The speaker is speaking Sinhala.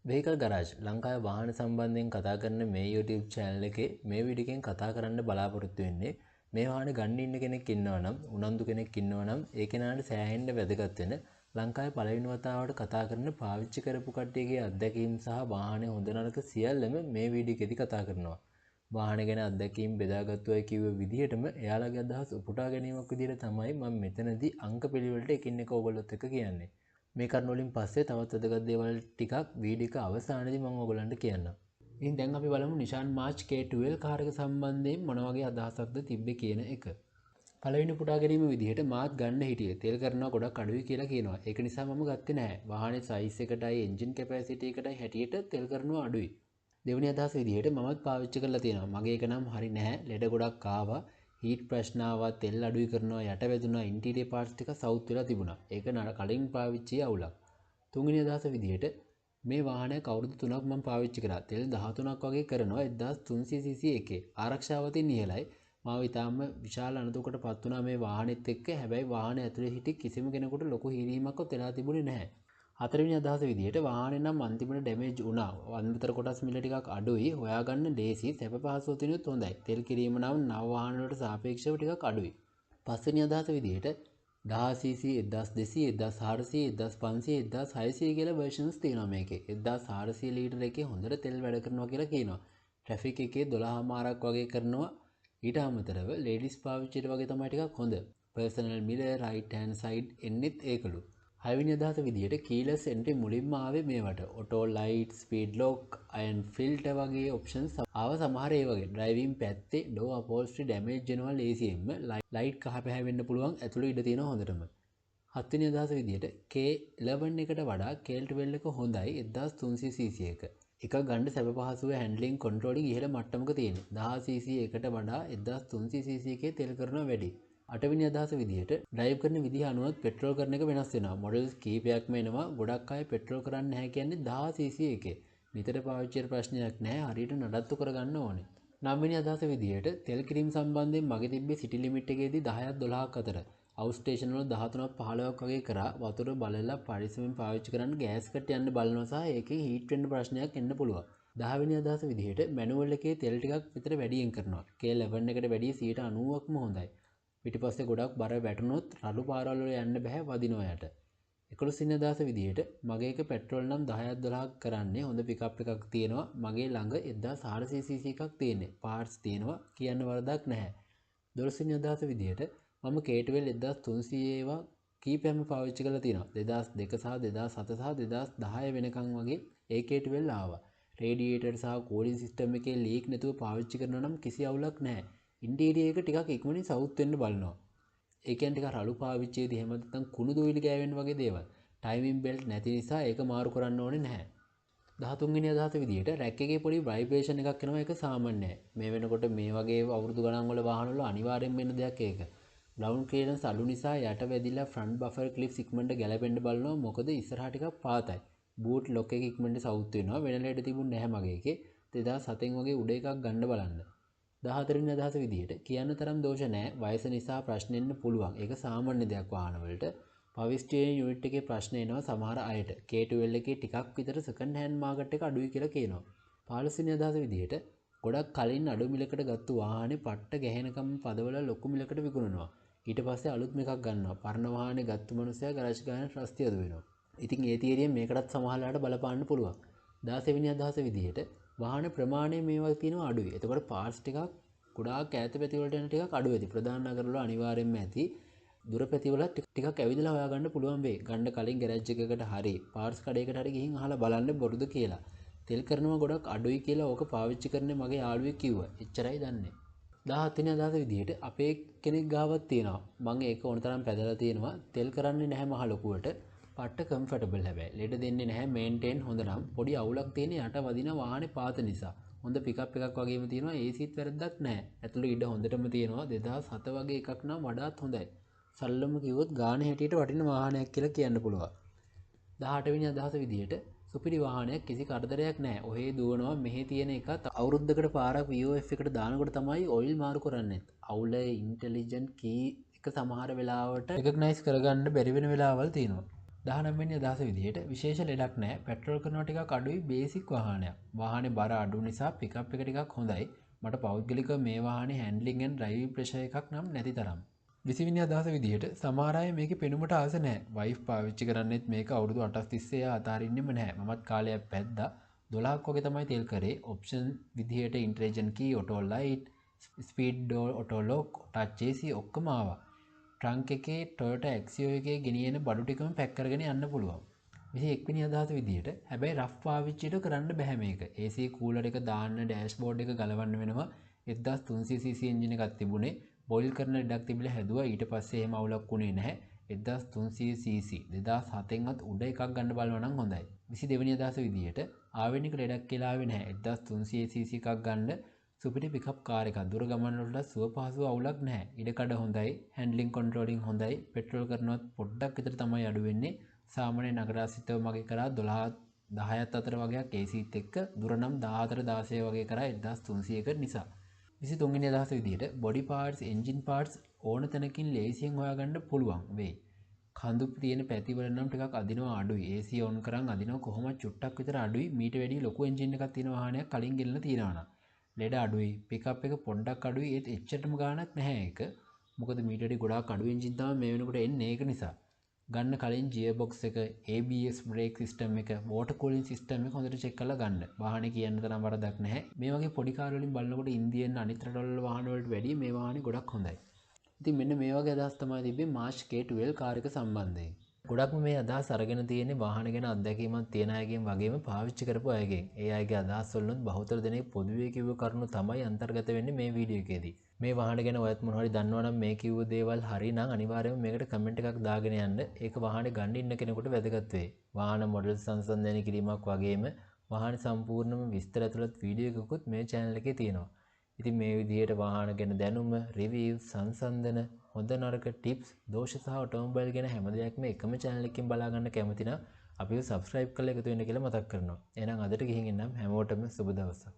වෙහිකල් ගරාජ් ලංකාවේ වාහන සම්බන්ධයෙන් කතා කරන මේ YouTube channel එකේ මේ වීඩියෝ එකෙන් කතා කරන්න බලාපොරොත්තු වෙන්නේ මේ වාහන ගන්න ඉන්න කෙනෙක් ඉන්නවා නම් උනන්දු කෙනෙක් ඉන්නවා නම් ඒ කෙනාට සෑහෙන්න වැදගත් වෙන ලංකාවේ පළවෙනි වතාවට කතා කරන පාවිච්චි කරපු කට්ටියගේ අත්දැකීම් සහ වාහනේ හොඳ නරක සියල්ලම මේ වීඩියෝ එකේදී කතා කරනවා. වාහන ගැන අත්දැකීම් බෙදාගත්තු අය කිව්ව විදිහටම එයාලගේ අදහස් උපුටා ගැනීමක් විදිහට තමයි මම මෙතනදී අංක පිළිවෙලට එකින් එක ඔයගොල්ලොත් එක්ක කියන්නේ. මේ කරුණු වලින් පස්සේ තවත් වැදගත් දේවල් ටිකක් වීඩියෝ එක අවසානයේදී මම ඔයගොල්ලන්ට කියන්නම්. ඉතින් දැන් අපි බලමු Nissan March K12 කාර් එක සම්බන්ධයෙන් මොන වගේ අදහසක්ද තිබ්බේ කියන එක. පළවෙනි පුටා ගැනීම විදිහට මාත් ගන්න හිටියේ තෙල් කරනවා ගොඩක් අඩුයි කියලා කියනවා. ඒක නිසා මම ගත්තේ නැහැ. වාහනේ සයිස් එකටයි එන්ජින් කැපැසිටි එකටයි හැටියට තෙල් කරනවා අඩුයි. දෙවෙනි අදහස විදිහට මමත් පාවිච්චි කරලා තියෙනවා. මගේ එක නම් හරි නැහැ. ලෙඩ ගොඩක් ආවා. හීට් ප්‍රශ්න ආවා, තෙල් අඩුයි කරනවා, යට වැදුනා, ඉන්ටීරියර් පාර්ට්ස් ටික සවුත් වෙලා තිබුණා. ඒක කලින් පාවිච්චියේ අවුලක්. තුන්වෙනි අදහස විදිහට මේ වාහනයක් අවුරුදු 3ක් මම පාවිච්චි කරා. තෙල් 13ක් වගේ කරනවා 1300cc එකේ. ආරක්ෂාවතින් ඉහළයි. මාව ඊටාම විශාල අනතුරකට පත් වුණා මේ වාහනේත් එක්ක. හැබැයි වාහනේ ඇතුලේ හිටි කිසිම කෙනෙකුට ලොකු හිරීමක්වත් වෙලා තිබුණේ නැහැ. හතරවෙනි අදහස විදිහට වාහනේ නම් අන්තිමට ඩැමේජ් වුණා. අන්තර කොටස් මිල ටිකක් අඩුයි. හොයාගන්න ලේසි. සැප පහසුව තිනුත් හොඳයි. තෙල් කිරීම නම් නව වාහන වලට සාපේක්ෂව ටිකක් අඩුයි. පස්වෙනි අදහස විදිහට 1000cc 1200 1400 1500 1600 කියලා versions තියෙනවා මේකේ. 1400 ලීටර එකේ හොඳට තෙල් වැඩ කරනවා කියලා කියනවා. ට්‍රැෆික් එකේ 12මාරක් වගේ කරනවා. ඊට අමතරව ලේඩිස් පාවිච්චියට වගේ තමයි ටිකක් හොඳ. personal mirror right hand side එන්නෙත් ඒකලු. හයවෙනි අදහස විදිහට keyless entry මුලින්ම ආවේ මේවට. auto light, speed lock, iron filter වගේ options ආව සමහර ඒ වගේ. driving පැත්තේ door upholstery damage වෙනවා ලේසියෙන්ම. light කහ පැහැවෙන්න පුළුවන් ඇතුළේ ඉඩ තියෙනවා හොඳටම. හත්වෙනි අදහස විදිහට K11 එකට වඩා K12 එක හොඳයි 1300cc එක. එක ගන්න සැප පහසුව handling controlling ඉහළ මට්ටමක තියෙනවා. 1000cc එකට වඩා 1300cc එකේ තෙල් කරනවා වැඩි. අටවෙනි අදහස විදිහට ඩ්‍රයිව් කරන විදිහ අනුව පෙට්‍රෝල් කරන එක වෙනස් වෙනවා. මොඩල්ස් කීපයක්ම එනවා. ගොඩක් අය පෙට්‍රෝල් කරන්නේ නැහැ කියන්නේ 1000cc එකේ. නිතර පාවිච්චි කරන ප්‍රශ්නයක් නැහැ. හරියට නඩත්තු කරගන්න ඕනේ. නවවෙනි අදහස විදිහට තෙල් කිරීම සම්බන්ධයෙන් මගේ තිබ්බේ සිටි ලිමිට් එකේදී 10ක් 12ක් අතර. අවුට් ස්ටේෂන් වල 13ක් 15ක් වගේ කරා. වතුර බලලා පරිස්සමෙන් පාවිච්චි කරන්න ගෑස් කට යන්න බලනවා සහ ඒකෙන් හීට් වෙන්න ප්‍රශ්නයක් එන්න පුළුවන්. 10 වෙනි අදහස විදිහට මැනුවල් එකේ තෙල් ටිකක් විතර වැඩියෙන් කරනවා. K11 එකට වැඩිය 90%ක්ම හොඳයි. පිටිපස්සේ ගොඩක් බර වැටුනොත් රළු පාරවල් වල යන්න බෑ වදිනවා යට. 11 වෙනි අදහස විදිහට මගේ එක පෙට්‍රෝල් නම් 10ක් 12ක් කරන්නේ හොඳ පිකප් එකක් තියෙනවා. මගේ ළඟ 1400cc එකක් තියෙන්නේ. පාර්ට්ස් තියෙනවා කියන්න වරදක් නැහැ. 12 වෙනි අදහස විදිහට මම K12 1300 ඒවා කීපයක්ම පාවිච්චි කරලා තියෙනවා. 2002 සහ 2007 සහ 2010 වෙනකන් වගේ ඒ K12 ආවා. රේඩියේටර් සහ කූලින් සිස්ටම් එකේ ලීක් නැතුව පාවිච්චි කරනවා නම් කිසි අවුලක් නැහැ. ඉන්ටීරියර් එක ටිකක් ඉක්මනින් සවුත් වෙන්න බලනවා. ඒ කියන්නේ ටිකක් රළු පාවිච්චියේදී එහෙම නැත්නම් කුණු දොයිලි ගෑවෙන්න වගේ දේවල්. ටයිමින් බෙල්ට් නැති නිසා ඒක මාරු කරන්න ඕනේ නැහැ. 13 වෙනි අදහස විදිහට රැක් එකේ පොඩි ভাইබ්‍රේෂන් එකක් එනවා ඒක සාමාන්‍යයි. මේ වෙනකොට මේ වගේ අවුරුදු ගණන් වල වාහන වල අනිවාර්යෙන් වෙන දෙයක් ඒක. ග්‍රවුන්ඩ් ක්ලියරන්ස් අඩු නිසා යට වැදිලා ෆ්‍රන්ට් බෆර් ක්ලිප්ස් ඉක්මනට ගැලපෙන්න බලනවා. මොකද ඉස්සරහා ටිකක් පාතයි. බූට් ලොක් එක ඉක්මනට සවුත් වෙනවා. වෙන ලෙඩ තිබුණ නැහැ මගේ එකේ. 2007 වගේ උඩ එකක් ගන්න බලන්න. 14 වෙනි අදහස විදිහට කියන්න තරම් දෝෂ නැහැ. වයස නිසා ප්‍රශ්න එන්න පුළුවන්. ඒක සාමාන්‍ය දෙයක් වාහන වලට. පවර් ස්ටියරින් යුනිට් එකේ ප්‍රශ්න එනවා සමහර අයට. K12 එකේ ටිකක් විතර සෙකන්ඩ් හෑන්ඩ් මාකට් එක අඩුයි කියලා කියනවා. 15 වෙනි අදහස විදිහට ගොඩක් කලින් අඩු මිලකට ගත්තු වාහනේ පට්ට ගැහෙනකම් පදවල ලොකු මිලකට විකුණනවා. ඊට පස්සේ අලුත්ම එකක් ගන්නවා. පරණ වාහනේ ගත්තු මනුස්සයා ගරාජ් ගානේ රස්තිය අද වෙනවා. ඉතින් ඒ තියරියෙන් මේකටත් සමහරලාට බලපාන්න පුළුවන්. 16 වෙනි අදහස විදිහට වාහන ප්‍රමාණය මේවා තියෙනවා අඩුයි. එතකොට පාර්ට්ස් ටිකක් ගොඩාක් ඈත පැති වලට යන ටිකක් අඩු වෙති. ප්‍රධාන නගරවල අනිවාර්යෙන්ම ඇති. දුර පැති වල ටිකක් ඇවිදලා හොයාගන්න පුළුවන් වෙයි. ගන්න කලින් ගෑරේජ් එකකට හරි පාර්ට්ස් කඩේකට හරි ගිහින් අහලා බලන්න බොරුද කියලා. තෙල් කරනවා ගොඩක් අඩුයි කියලා ඕක පාවිච්චි කරන්නේ මගේ යාළුවෙක් කිව්වා. එච්චරයි දන්නේ. 17 වෙනි අදහස විදිහට අපේ කෙනෙක් ගාවක් තියෙනවා. මම ඒක ඕනතරම් පැදලා තියෙනවා. තෙල් කරන්නේ නැහැ මහ ලොකුවට. පට්ට කම්ෆර්ටබල් හැබැයි. ලෙඩ දෙන්නේ නැහැ මේන්ටේන් හොඳ නම්. පොඩි අවුලක් තියෙන යට වදින වාහනේ පාත නිසා. හොඳ පිකප් එකක් වගේම තියෙනවා. ඒසිත් වැරද්දක් නැහැ. ඇතුළේ ඉඩ හොඳටම තියෙනවා. 2007 වගේ එකක් නම් වඩාත් හොඳයි. සල්ලම කිව්වොත් ගාන හැටියට වටින වාහනයක් කියලා කියන්න පුළුවන්. 18 වෙනි අදහස විදිහට සුපිරි වාහනයක් කිසි කරදරයක් නැහැ. ඔහේ දුවනවා මෙහි තියෙන එකත් අවුරුද්දකට පාරක් VOF එකට දානකොට තමයි ඔයිල් මාරු කරන්නේ. අවුල ඉන්ටෙලිජන්ට් කී එක සමහර වෙලාවට රිකග්නයිස් කරගන්න බැරි වෙන වෙලාවල් තියෙනවා. 19 වෙනි අදහස විදිහට විශේෂ ලෙඩක් නැහැ. පෙට්‍රල් කරනවා ටිකක් අඩුයි බේසික් වාහනයක්. වාහනේ බර අඩු නිසා පිකප් එක ටිකක් හොඳයි. මට පෞද්ගලිකව මේ වාහනේ හැන්ඩ්ලින් ඇන්ඩ් ඩ්‍රයිවිං ප්‍රෙෂර් එකක් නම් නැති තරම්. 20 වෙනි අදහස විදිහට සමහර අය මේකේ පෙනුමට ආස නැහැ. වයිෆ් පාවිච්චි කරන්නේත් මේක අවුරුදු 8ක් තිස්සේ අතාරින්නෙම නැහැ. මමත් කාලයක් පැද්දා 12ක් වගේ තමයි තෙල් කරේ. ඔප්ෂන් විදිහට intelligent key, auto light, speed door, auto lock, touch AC ඔක්කොම ආවා. ට්‍රංක් එකේ Toyota Axio එකේ ගෙනියන බඩු ටිකම පැක් කරගෙන යන්න පුළුවන්. 21 වෙනි අදහස විදිහට හැබැයි රෆ් පාවිච්චියට කරන්න බෑ මේක. AC කූලර් එක දාන්න ඩෑෂ්බෝඩ් එක ගලවන්න වෙනවා. 1300cc එන්ජින් එකක් තිබුණේ. බොයිල් කරන ලෙඩක් තිබිලා හැදුවා. ඊට පස්සේ එහෙම අවුලක් වුණේ නැහැ. 1300cc 2007න්වත් උඩ එකක් ගන්න බලනවා නම් හොඳයි. 22 වෙනි අදහස විදිහට ආවෙනික ලෙඩක් කියලා ආවේ නැහැ. 1300cc එකක් ගන්න සුපිරි පිකප් කාර් එකක්. දුර ගමන් වලට සුව පහසුව අවුලක් නැහැ. ඉඩකඩ හොඳයි, හැන්ඩ්ලින් කන්ට්‍රෝලින් හොඳයි. පෙට්‍රෝල් කරනවත් පොඩ්ඩක් විතර තමයි අඩු වෙන්නේ. සාමාන්‍ය නගරාසිතව මගේ කරා 12 10ත් අතර වගේක් ACත් එක්ක, දුර නම් 14 16 වගේ කරා 1300ක නිසා. 23 වෙනි අදහස විදිහට බොඩි පාර්ට්ස්, එන්ජින් පාර්ට්ස් ඕන තැනකින් ලේසියෙන් හොයාගන්න පුළුවන් වෙයි. කඳු තියෙන පැතිවල නම් ටිකක් අදිනවා අඩුයි. AC ඔන් කරන් අදිනවා කොහොමද චුට්ටක් විතර අඩුයි. මීට වැඩිය ලොකු එන්ජින් එකක් තියෙන වාහනයක් කලින් ගෙල්ලලා තියෙනවා නම්. ලෙඩ අඩුයි, පිකප් එක පොඩ්ඩක් අඩුයි. ඒත් එච්චරටම ගාණක් නැහැ ඒක. මොකද මීට වඩා ගොඩාක් අඩු එන්ජින් තමයි මේ වෙනකොට එන්නේ. ඒක නිසා ගන්න කලින් ගියර් බොක්ස් එක, ABS බ්‍රේක් සිස්ටම් එක, වෝටර් කූලින් සිස්ටම් එක හොඳට චෙක් කරලා ගන්න. වාහනේ කියන්න තරම් වරදක් නැහැ. මේ වගේ පොඩි කාර් වලින් බලනකොට ඉන්දියන් අනිත් රටවල වාහන වලට වැඩිය මේ වාහනේ ගොඩක් හොඳයි. ඉතින් මෙන්න මේ වගේ අදහස් තමයි තිබෙන්නේ මාර්ච් K12 කාර් එක සම්බන්ධයෙන්. ගොඩක්ම මේ අදහස් අරගෙන තියෙන්නේ වාහන ගැන අත්දැකීමක් තියෙන අයගෙන් වගේම පාවිච්චි කරපු අයගෙන්. ඒ අයගේ අදහස් වලින් බහුතර දෙනෙක් පොදුවේ කිව්ව කරුණු තමයි අන්තර්ගත වෙන්නේ මේ වීඩියෝ එකේදී. මේ වාහන ගැන ඔයත් මොනවා හරි දන්නවනම් මේ කිව්ව දේවල් හරි නම් අනිවාර්යයෙන්ම මේකට කමෙන්ට් එකක් දාගෙන යන්න. ඒක වාහනේ ගන්න ඉන්න කෙනෙකුට වැදගත් වෙයි. වාහන මොඩල් සංසන්දනය කිරීමක් වගේම වාහන සම්පූර්ණම විස්තර ඇතුළත් වීඩියෝ එකකුත් මේ channel එකේ තියෙනවා. ඉතින් මේ විදිහට වාහන ගැන දැනුම, රිවිව්, සංසන්දන, හොඳ නරක ටිප්ස්, දෝෂ සහ ඔටෝමොබයිල් ගැන හැම දෙයක්ම එකම channel එකකින් බලා ගන්න කැමති නම් අපිව subscribe කරලා එකතු වෙන්න කියලා මතක් කරනවා. එහෙනම් අදට ගිහින් එන්නම්. හැමෝටම සුබ දවසක්.